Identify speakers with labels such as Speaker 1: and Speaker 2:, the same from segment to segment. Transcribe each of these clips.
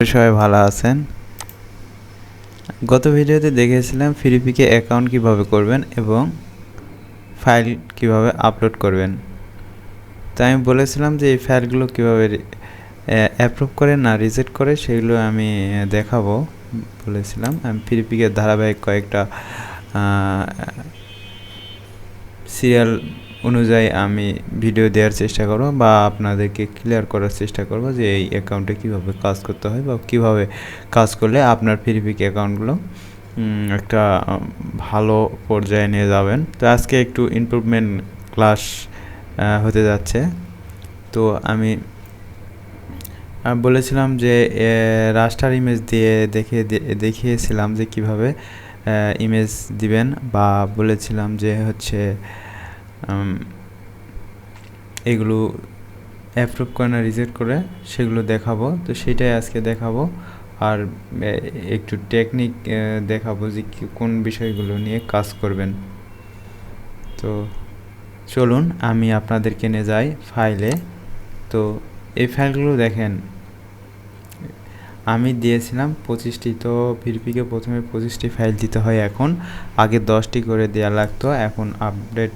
Speaker 1: সবাই ভালো আছেন। গত ভিডিওতে দেখিয়েছিলাম ফ্রিপিকে অ্যাকাউন্ট কিভাবে করবেন এবং ফাইল কিভাবে আপলোড করবেন। তো আমি বলেছিলাম যে এই ফাইলগুলো কিভাবে অ্যাপ্রুভ করে না রিজেক্ট করে সেগুলো আমি দেখাবো বলেছিলাম। আমি ফ্রিপিকের ধারাবাহিক কয়েকটা সিরিয়াল অনুযায়ী আমি ভিডিও দেওয়ার চেষ্টা করব বা আপনাদেরকে ক্লিয়ার করার চেষ্টা করব যে এই অ্যাকাউন্টে কীভাবে কাজ করতে হয় বা কীভাবে কাজ করলে আপনার ফ্রিপিক অ্যাকাউন্টগুলো একটা ভালো পর্যায়ে নিয়ে যাবেন। তো আজকে একটু ইমপ্রুভমেন্ট ক্লাস হতে যাচ্ছে। তো আমি বলেছিলাম যে রাস্টার ইমেজ দিয়ে দেখিয়েছিলাম যে কিভাবে ইমেজ দিবেন বা বলেছিলাম যে হচ্ছে এগুলো অ্যাপ্রুভ করে না রিজেক্ট করে সেগুলো দেখাবো। তো সেটাই আজকে দেখাবো আর একটু টেকনিক দেখাবো যে কোন বিষয়গুলো নিয়ে কাজ করবেন। তো চলুন আমি আপনাদেরকে নিয়ে যাই ফাইলে। তো এই ফাইলগুলো দেখেন আমি দিয়েছিলাম 25টি। তো ফ্রিপিকে প্রথমে 25টি ফাইল দিতে হয়, এখন আগে 10টি করে দেওয়া লাগতো, এখন আপডেট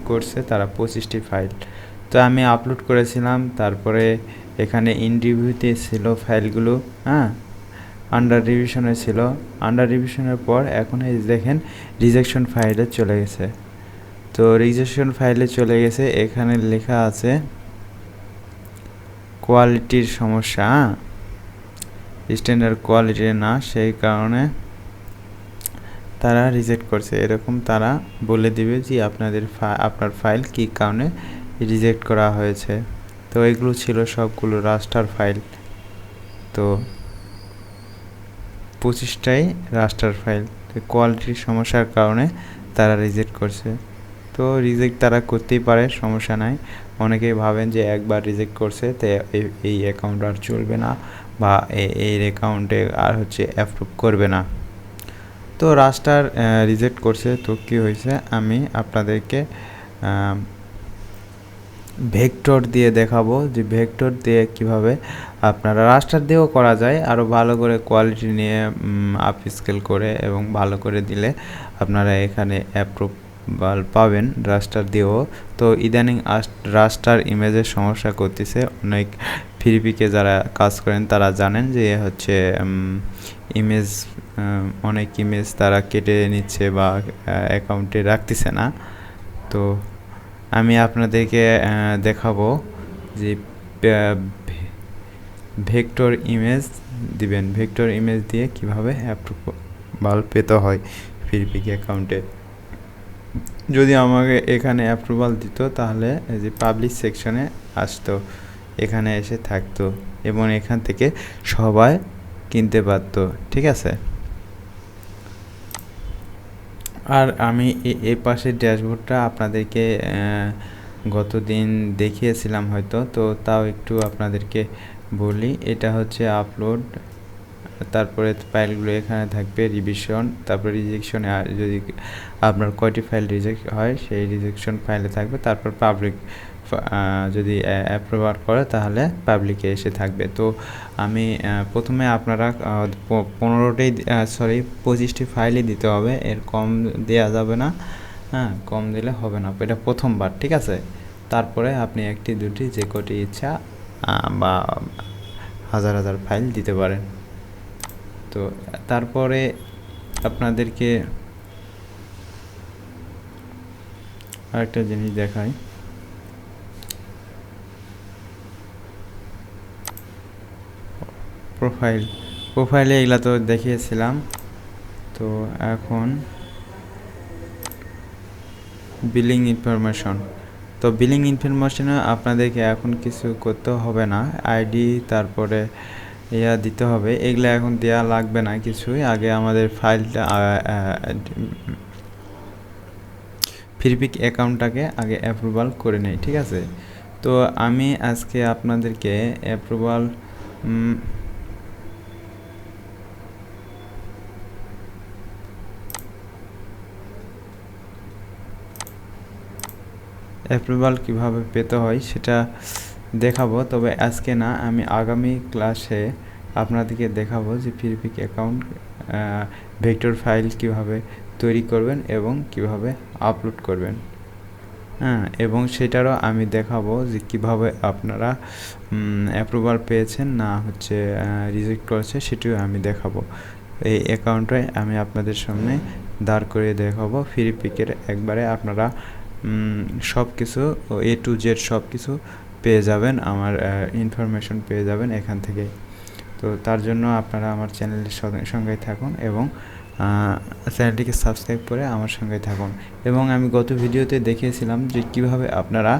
Speaker 1: করছে তারা 25টি ফাইল। তো আমি আপলোড করেছিলাম, তারপরে এখানে ইন রিভিউতে ছিল ফাইলগুলো, আন্ডার রিভিশনে ছিল। আন্ডার রিভিশনের পর এখন এই দেখেন রিজেকশন ফাইলে চলে গেছে। তো রিজেকশন ফাইলে চলে গেছে, এখানে লেখা আছে কোয়ালিটির সমস্যা, স্ট্যান্ডার্ড কোয়ালিটি না, সেই কারণে তারা রিজেক্ট করছে। এরকম তারা বলে দিবে যে আপনার ফাইল কী কারণে রিজেক্ট করা হয়েছে। তো এগুলো ছিল সবগুলো রাস্টার ফাইল। তো 25টাই রাস্টার ফাইল। তো কোয়ালিটির সমস্যার কারণে তারা রিজেক্ট করছে। তো রিজেক্ট তারা করতেই পারে, সমস্যা নাই। অনেকেই ভাবেন যে একবার রিজেক্ট করছে তো এই অ্যাকাউন্ট আর চলবে না বা এই অ্যাকাউন্টে আর হচ্ছে অ্যাপ্রুভ করবে না। তো রাস্টার রিজেক্ট করছে, তো কী হয়েছে আমি আপনাদেরকে ভেক্টর দিয়ে দেখাবো যে ভেক্টর দিয়ে কিভাবে আপনারা রাস্টার দিয়েও করা যায়, আরও ভালো করে কোয়ালিটি নিয়ে আপ স্কেল করে এবং ভালো করে দিলে আপনারা এখানে অ্যাপ্রুভাল পাবেন রাস্টার দিয়েও। তো ইদানিং রাস্টার ইমেজের সমস্যা করতেছে। অনেক ফ্রিপিকে যারা কাজ করেন তারা জানেন যে হচ্ছে ইমেজ অনেক ইমেজ তারা কেটে নিচ্ছে বা অ্যাকাউন্টে রাখতেছে না। তো আমি আপনাদেরকে দেখাবো যে ভেক্টর ইমেজ দিবেন, ভেক্টর ইমেজ দিয়ে কিভাবে অ্যাপ্রুভাল পেতে হয় ফ্রিপিক অ্যাকাউন্টে। যদি আমাকে এখানে অ্যাপ্রুভাল দিত তাহলে এই যে পাবলিশ সেকশনে আসতো, এখানে এসে থাকতো এবং এখান থেকে সবাই কিনতে পারতো, ঠিক আছে। আর আমি এই পাশের ড্যাশবোর্ডটা আপনাদেরকে গত দিন দেখিয়েছিলাম হয়তো, তো তাও একটু আপনাদেরকে বলি। এটা হচ্ছে আপলোড, তারপরে ফাইলগুলো এখানে থাকবে, রিভিশন, তারপরে রিজেকশনে যদি আপনার কয়টি ফাইল রিজেক্ট হয় সেই রিজেকশন ফাইলে থাকবে, তারপর পাবলিক যদি অ্যাপ্রুভাল করে তাহলে পাবলিকে এসে থাকবে। তো আমি প্রথমে আপনারা 25টি ফাইলই দিতে হবে, এর কম দেওয়া যাবে না, কম দিলে হবে না, এটা প্রথমবার, ঠিক আছে। তারপরে আপনি একটি দুটি যে কটি ইচ্ছা বা হাজার হাজার ফাইল দিতে পারেন। তো তারপরে আপনাদেরকে আরেকটা জিনিস দেখাই। প্রোফাইলে এগুলা তো দেখিয়েছিলাম। তো এখন বিলিং ইনফরমেশন। তো বিলিং ইনফরমেশনে আপনাদেরকে এখন কিছু করতে হবে না, আইডি তারপরে দিতে হবে, এগুলো এখন দেওয়া লাগবে না কিছুই। আগে আমাদের ফাইলটা ফ্রিপিক অ্যাকাউন্টটাকে আগে অ্যাপ্রুভাল করে নেই, ঠিক আছে। তো আমি আজকে আপনাদেরকে অ্যাপ্রুভাল কিভাবে পেতে হয় সেটা দেখাবো, তবে আজকে না, আমি আগামী ক্লাসে আপনাদেরকে দেখাবো যে ফ্রিপিক অ্যাকাউন্ট ভেক্টর ফাইল কিভাবে তৈরি করবেন এবং কিভাবে আপলোড করবেন। হ্যাঁ, এবং সেটারও আমি দেখাবো যে কিভাবে আপনারা অ্যাপ্রুভাল পেয়েছেন না হচ্ছে রিজেক্ট করেছে, সেটিও আমি দেখাবো। এই অ্যাকাউন্টে আমি আপনাদের সামনে দাঁড় করিয়ে দেখাবো ফ্রিপিকের একবারে আপনারা সব কিছু A to Z সব কিছু পেয়ে যাবেন, আমার ইনফরমেশন পেয়ে যাবেন এখান থেকে। তো তার জন্য আপনারা আমার চ্যানেলের সঙ্গেই থাকুন এবং চ্যানেলটিকে সাবস্ক্রাইব করে আমার সঙ্গে থাকুন। এবং আমি গত ভিডিওতে দেখিয়েছিলাম যে কিভাবে আপনারা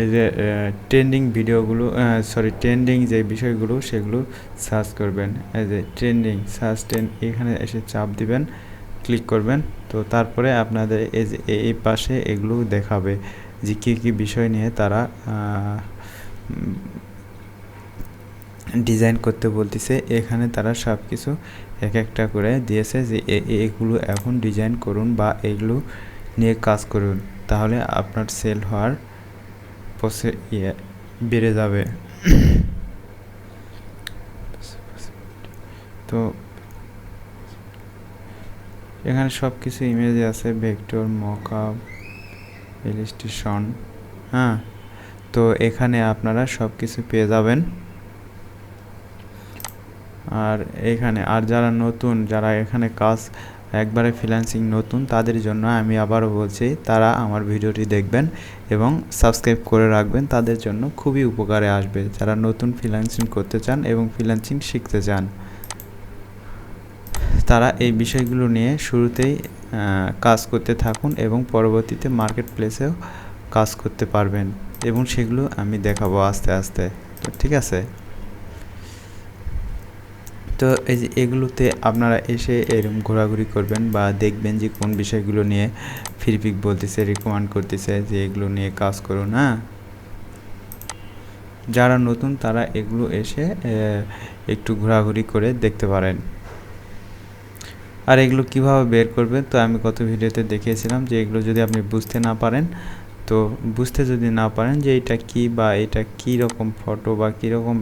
Speaker 1: এই যে ট্রেন্ডিং ভিডিওগুলো ট্রেন্ডিং যে বিষয়গুলো সেগুলো সার্চ করবেন। এই যে ট্রেন্ডিং সার্চ এখানে এসে চাপ দিবেন, ক্লিক করবেন। তো তারপরে আপনাদের এই যে এই পাশে এগুলো দেখাবে যে কী কী বিষয় নিয়ে তারা ডিজাইন করতে বলতেছে। এখানে তারা সব কিছু এক একটা করে দিয়েছে যে এগুলো এখন ডিজাইন করুন বা এগুলো নিয়ে কাজ করুন, তাহলে আপনার সেল হওয়ার বেড়ে যাবে। তো এখানে সব কিছু ইমেজে আছে, ভেক্টর, মকআপ, ইলাস্ট্রেশন। হ্যাঁ, তো এখানে আপনারা সব কিছু পেয়ে যাবেন। আর এখানে যারা নতুন, যারা এখানে কাজ একবারে ফ্রিল্যান্সিং নতুন, তাদের জন্য আমি আবারও বলছি তারা আমার ভিডিওটি দেখবেন এবং সাবস্ক্রাইব করে রাখবেন, তাদের জন্য খুবই উপকারে আসবে যারা নতুন ফ্রিল্যান্সিং করতে চান এবং ফ্রিল্যান্সিং শিখতে চান। তারা এই বিষয়গুলো নিয়ে শুরুতেই কাজ করতে থাকুন এবং পরবর্তীতে মার্কেট প্লেসেও কাজ করতে পারবেন এবং সেগুলো আমি দেখাবো আস্তে আস্তে। তো ঠিক আছে, তো এই যে এগুলোতে আপনারা এসে এরকম ঘোরাঘুরি করবেন বা দেখবেন যে কোন বিষয়গুলো নিয়ে ফ্রিপিক বলতেছে, রিকমেন্ড করতেছে যে এগুলো নিয়ে কাজ করুন। হ্যাঁ, যারা নতুন তারা এগুলো এসে একটু ঘোরাঘুরি করে দেখতে পারেন। আর এগুলো কিভাবে বের করবেন, তো আমি গত ভিডিওতে দেখিয়েছিলাম যে এগুলো যদি আপনি বুঝতে না পারেন, তো বুঝতে যদি না পারেন যে এটা কি বা এটা কী রকম ফটো বা কীরকম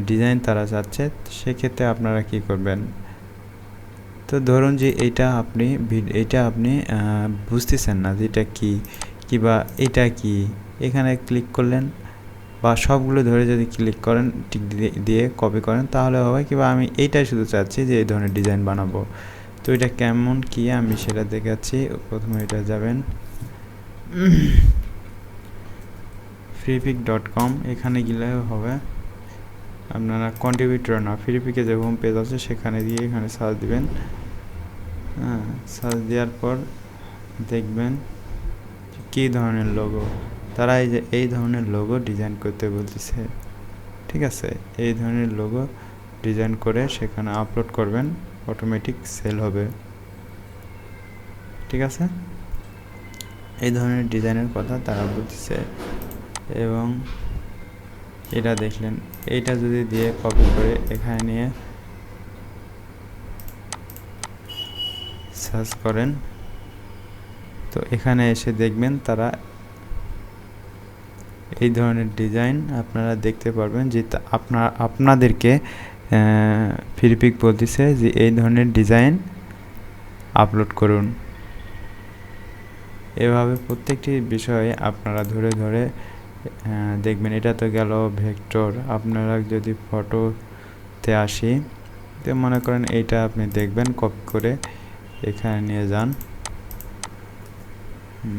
Speaker 1: ডিজাইন তারা চাচ্ছে, সেক্ষেত্রে আপনারা কি করবেন। তো ধরুন যে এইটা আপনি বুঝতেছেন না যে এটা কী কিবা এটা কি, এখানে ক্লিক করলেন বা সবগুলো ধরে যদি ক্লিক করেন, টিক দিয়ে কপি করেন, তাহলে হবে কিবা আমি এইটাই শুধু চাচ্ছি যে এই ধরনের ডিজাইন বানাবো। তো এটা কেমন কি আমি সেটা দেখাচ্ছি। প্রথমে এটা যাবেন freepik.com, এখানে গেলে হবে আপনারা কন্ট্রিবিউটর না, ফ্রিপিকে যে হোম পেজ আছে সেখানে দিয়ে এখানে সার্চ দিবেন। হ্যাঁ, সার্চ দেওয়ার পর দেখবেন কী ধরনের লোগো তারা এই ধরনের লোগো ডিজাইন করতে বলতেছে। ঠিক আছে, এই ধরনের লোগো ডিজাইন করে সেখানে আপলোড করবেন, অটোমেটিক সেল হবে। ঠিক আছে, এই ধরনের ডিজাইনের কথা তারা বলতেছে। এবং এটা দেখলেন, এইটা যদি দিয়ে কপি করে এখানে নিয়ে সার্চ করেন, তো এখানে এসে দেখবেন তারা এই ধরনের ডিজাইন আপনারা দেখতে পারবেন যে আপনাদেরকে ফ্রিপিক বলতেছে যে এই ধরনের ডিজাইন আপলোড করুন। এভাবে প্রত্যেকটি বিষয়ে আপনারা ধরে ধরে দেখবেন। এটা তো গেল ভেক্টর। আপনারা যদি ফটোতে আসি, তো মনে করেন এইটা আপনি দেখবেন, কপি করে এখানে নিয়ে যান,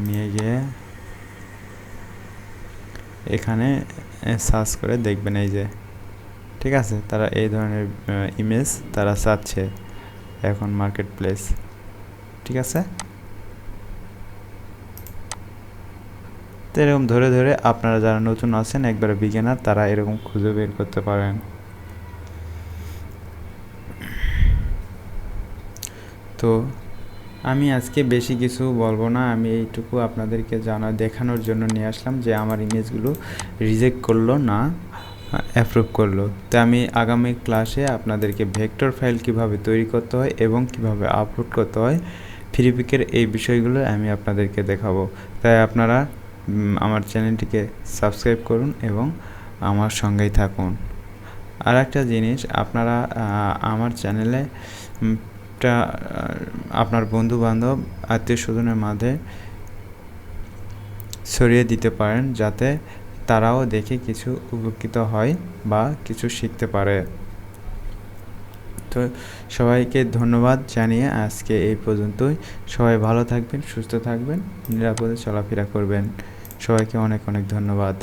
Speaker 1: নিয়ে গিয়ে এখানে সার্চ করে দেখবেন এই যে। ঠিক আছে, তারা এই ধরনের ইমেজ তারা চাচ্ছে এখন মার্কেট প্লেস। ঠিক আছে, তো এরকম ধরে ধরে আপনারা যারা নতুন আছেন, একবারে বিগিনার, তারা এরকম খুঁজে বের করতে পারেন। তো আমি আজকে বেশি কিছু বলবো না, আমি এইটুকু আপনাদেরকে দেখানোর জন্য নিয়ে আসলাম যে আমার ইমেজগুলো রিজেক্ট করলো না, অ্যাপ্রুভ করলো। তো আমি আগামী ক্লাসে আপনাদেরকে ভেক্টর ফাইল কিভাবে তৈরি করতে হয় এবং কিভাবে আপলোড করতে হয় ফ্রিপিকের এই বিষয়গুলো আমি আপনাদেরকে দেখাবো। তাই আপনারা আমার চ্যানেলটিকে সাবস্ক্রাইব করুন এবং আমার সঙ্গেই থাকুন। আর একটা জিনিস আপনারা আমার চ্যানেলে আপনার বন্ধুবান্ধব আত্মীয় স্বজনের মাঝে ছড়িয়ে দিতে পারেন, যাতে তারাও দেখে কিছু উপকৃত হয় বা কিছু শিখতে পারে। তো সবাইকে ধন্যবাদ জানিয়ে আজকে এই পর্যন্তই। সবাই ভালো থাকবেন, সুস্থ থাকবেন, নিরাপদে চলাফেরা করবেন। সবাইকে অনেক অনেক ধন্যবাদ।